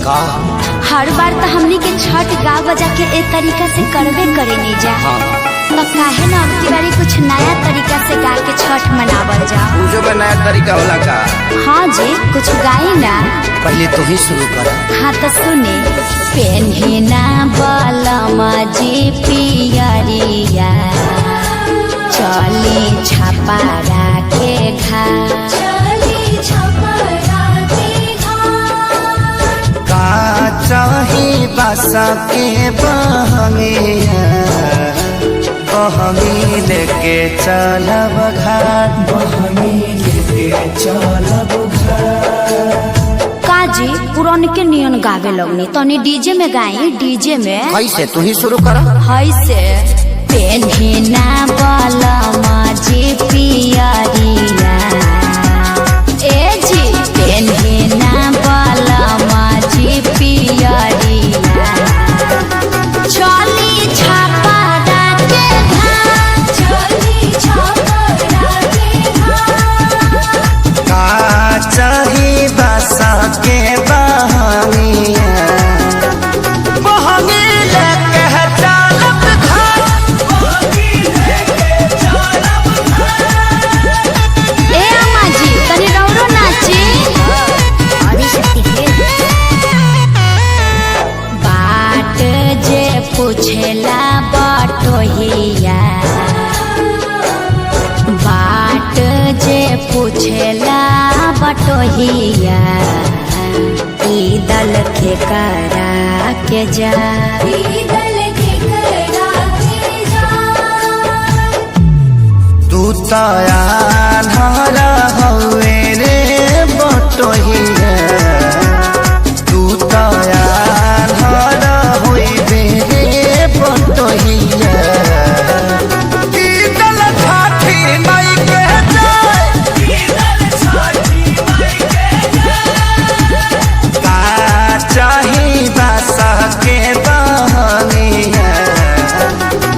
का हर बार तो हमनी के छठ गा बजा के एक तरीका से करबे करे नहीं जा। तो काहे ना अब की बारी कुछ नया तरीका से गा के छठ मनावल जा। पूजो में नया तरीका होला का? हाँ जी, कुछ गाई ना। पहले तो ही शुरू कर। हाँ तो सुने। पेन्हिना बलमा जी पियरिया, चली छपारा के घा, चाही बासा के बहंगिया, बहंगी लेके चलब घाट, बहंगी लेके चलब घाट। काजी पुरान के नियन गावे लगनी, तनी डीजे में गाई। डीजे में कैसे? तू ही शुरू कर। हाय से पेन्हिना बलमा जी पियरिया, ए जी पेन्हिना बलमा जी पियरिया, चली छपारा के घाट, चली छपारा के घाट। का चाही बासा के बहंगिया, बहंगी लेके चलब घाट, बहंगी लेके चलब घाट। ए अम्मा जी तनी रौरो नाची। बाट जे पूछेला बटोहिया, बाट जे पूछेला बटोहिया, ई दल के करा के जा, ई दल के करा के जा। तू तयार हवे रे बटोहिया, तू तयार होइबे रे बटोहिया। ईदल छठी माई के जय, ईदल छठी माई के जय। का चाही बासा के बहंगिया,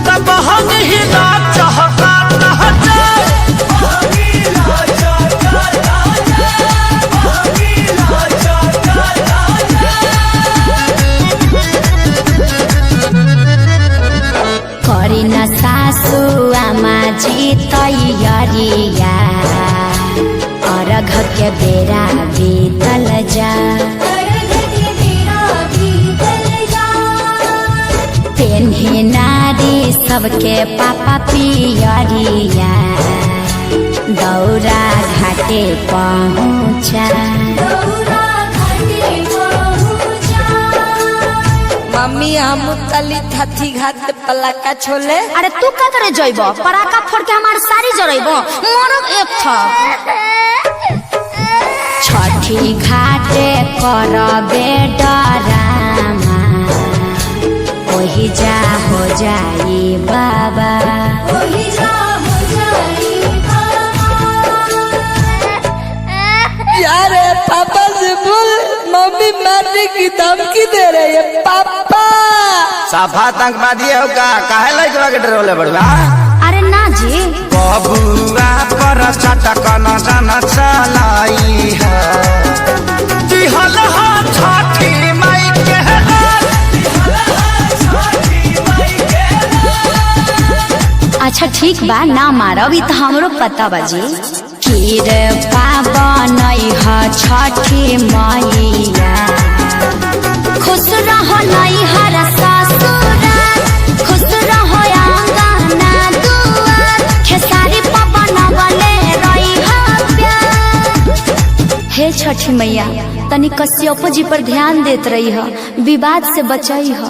तब हम ही ना चाहता ना जाए, बहंगी ना चाहता ना जाए, बहंगी ना चाहता ना जाए। करी न सासु आमा जी तैयारिया, अर्घ के बेरा बीतल जा, पेन्ही नारी सबके पापा पियरिया, दौरा घाटे पहुँचा, मम्मी हम तली थी घाट पलाका छोले। अरे तू का करे जइब? पराका फोड़ के हमार सारी जरइब, मरब एक था। छठी घाटे करबे डरामा, ओही जा हो जाई बाबा, ओही जा हो जाई बाबा। यार पापा से बोल, मम्मी मारने की धमकी दे रही है। पापा साफा आतंकवादी होगा, काहे लइकवा के डरोले बड़वा? अरे ना जी, बबुआ पर चटक न जन चलाई है, दिहल हा छठी माई के लाल, दिहल हा छठी माई के लाल। अच्छा ठीक बा, ना मारब, ई तो हमरो पता बाजी। खीर पावन ह छठी मैया, खुश रहो नैहर ससुराल, खुश रहो आंगना दुआर, खेसारी पवन बले रही प्यार। हे छठी मैया, तनी कश्यप जी पर ध्यान देत रही ह, विवाद से बचई ह।